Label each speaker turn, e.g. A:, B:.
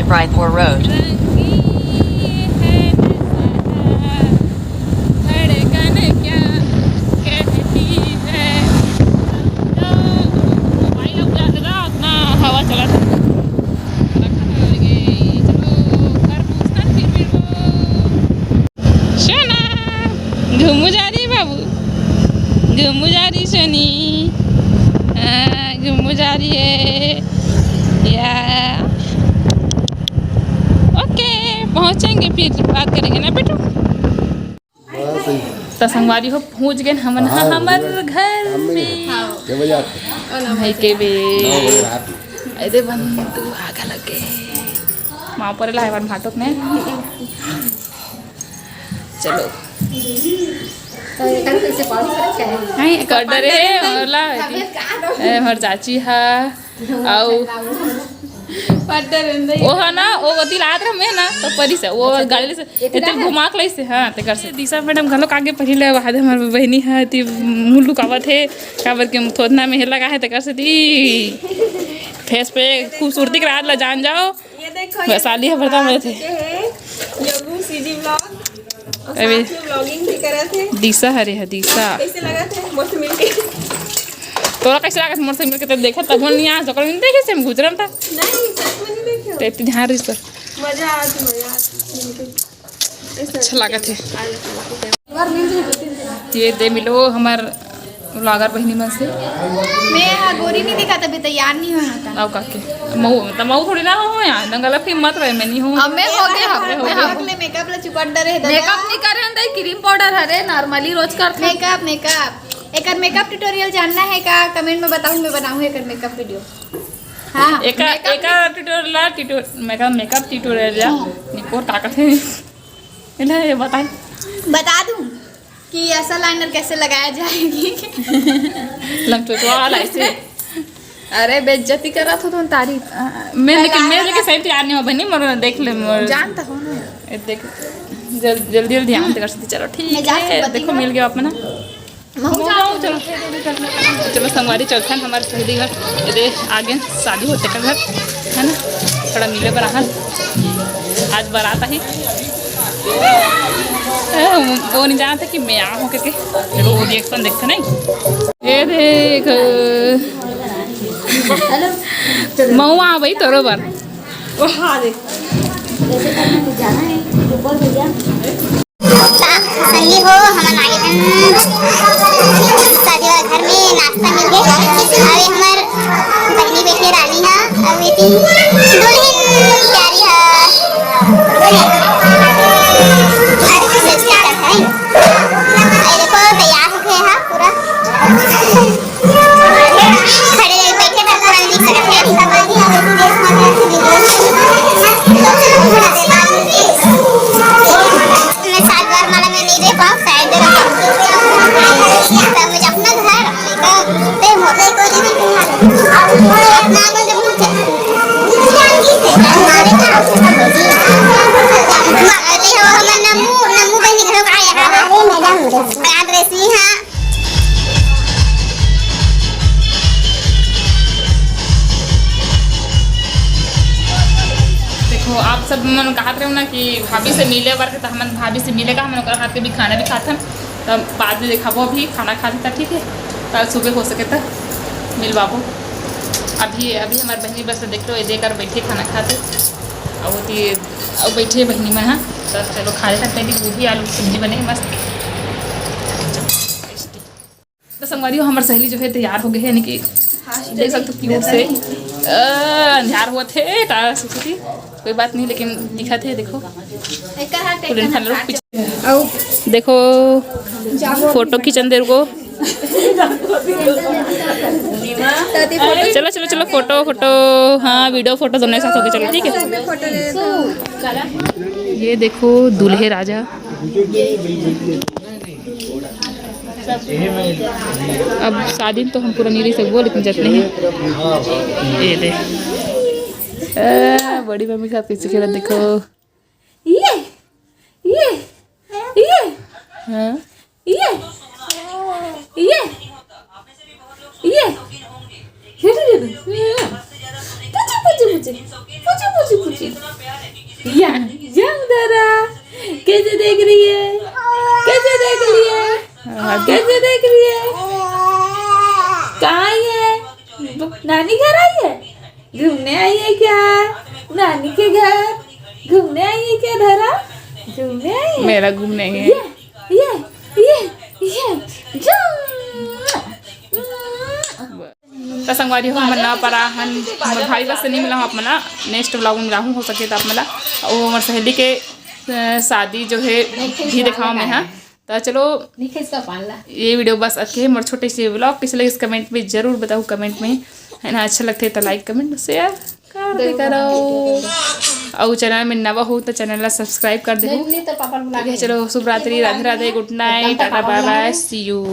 A: Raipur Road.
B: घूमू जा रही बाबू, घूमू जा रही सोनी, घूमू जा रही है या ओके। पहुँचेंगे फिर बात करेंगे ना बेटू। तो संगवारी हो पहुँच गए हम हमार घर में भाई के बे अरे बंधु आगा लगे माँ पर लाइवन भाटक ने चलो कर डरे हमार चाची है वो है ना वो गति रात में ना तो परी से वो गाड़ी से इतने घुमा के से हाँ ते कर से दिशा मैडम घलोक आगे पहले बाद हमार बहनी है ती मुँह लुकावत है काबर के थोतना में लगा है ते कर से दी फेस पे खूबसूरती के रात ला जान जाओ वैसाली है भरता मेरे थे अभी व्लॉगिंग भी करे थे। दिशा हरे है दिशा कैसे लगा थे मोर से मिलके तोरा कैसे लगा मोर से मिलके तो देखा तब नहीं आ सकर नहीं देखे से हम गुजरम था नहीं सच में नहीं देखे तो इतनी ध्यान रिश्ता मजा अच्छा लगा थे। ये दे मिलो हमार व्लॉगर बहनी मन से
C: मैं गोरी नहीं दिखा तभी तैयार नहीं हुआ था
B: आओ काके मऊ थोड़ी ना हो यार दंगल फिर मत रहे मैं नहीं हूं
C: अब मैं हो गया मैं हमने मेकअप ला चुकट डरे
D: मेकअप नहीं करे अंदर क्रीम पाउडर हरे नॉर्मली रोज करते
C: मेकअप एक मेकअप ट्यूटोरियल जानना है का कमेंट में बताऊं मैं बनाऊं एक मेकअप वीडियो। हां
B: एक ट्यूटोरियल मेकअप ट्यूटोरियल या निकोर ताकत है इन्हें ये
C: बता दूं कि ऐसा लाइनर कैसे लगाया जाएगी
B: लंचोटवाल ऐसे
D: अरे बेइज्जती करा था तुम तारीफ
B: मैं लेकिन सही तैयार नहीं हो बनी मर देख ले मर
D: जानता हो ना
B: देख जल्दी ध्यान कर सकती चलो ठीक है देखो मिल गया अपना चलो चलो संगवारी चौथा हमारे सहेली घर ये आगे शादी होते का घर है ना थोड़ा मिले बराहन आज बारात ही वो नहीं जानते कि मैं आ हूँ करके देखो वो रिएक्शन देखते नहीं ये देख मऊ आ भाई तोरो बार
E: संगी हो हम शादी वाला घर में नाश्ता मिल गया अरे हमार बहनी बेटी रानी है अभी दुल्हन प्यारी है देखो तैयार हो गए हैं पूरा खड़े बैठे ना पूरा नहीं मैं सात बार माला में नहीं दे पाऊँ शायद मुझे अपना घर होते कोई अपना नमू बहनी घर आया एड्रेस यहाँ
B: देखो आप सब मन कहते रहे ना कि भाभी से मिले बार तो हम भाभी से मिलेगा हम हाथ के भी खाना भी खाते तो बाद में देखा वो भी खाना खाते था ठीक है कल सुबह हो सके तो मिल बाबू अभी हमारे बहनी बस देख लो ये देकर बैठे खाना खाते और वो अब बैठे बहनी में हाँ तो चलो खा लेते पहले गोभी आलू सब्जी बने मस्त। तो संगवारी हमारे सहेली जो है तैयार हो गए है यानी कि देख सकते हो क्यूट से अंधार हुआ थे सोची कोई बात नहीं लेकिन दिखा थे देखो देखो फोटो खींचन देर को चलो चलो चलो फोटो हाँ वीडियो फोटो दोनों साथ हो गए चलो ठीक है। ये देखो दूल्हे राजा अब शादी तो हम पूरा नहीं रह सकते लेकिन जितने हैं ये दे बड़ी मम्मी के साथ कैसे खेला देखो
D: ये
B: हाँ
D: ये पूछे पूछे पूछे पूछे या जरा कैसे देख रही है, कैसे देख रही है, कैसे देख रही है, कहाँ आई है, नानी घर आई है, घूमने आई है क्या, नानी के घर घूमने आई है क्या, धरा घूमने आई है,
B: मेरा घूमने है
D: ये
B: तो संगवारी हो मना परा हन हमर भाई बस नहीं मिला हूँ आप मना नेक्स्ट व्लॉग में मिला हूँ हो सके तो आप मला वो हमारे सहेली के शादी जो है भी दिखाऊँ मैं। हाँ तो चलो ये वीडियो बस अच्छे मोर छोटे से व्लॉग किस लगे इस कमेंट में जरूर बताओ, कमेंट में है ना। अच्छा लगते तो लाइक कमेंट शेयर कर दे करो और चैनल में नवा हो तो चैनल ला सब्सक्राइब कर दे। चलो शुभ रात्रि, Radhe Radhe, good night, tata bye bye, see you.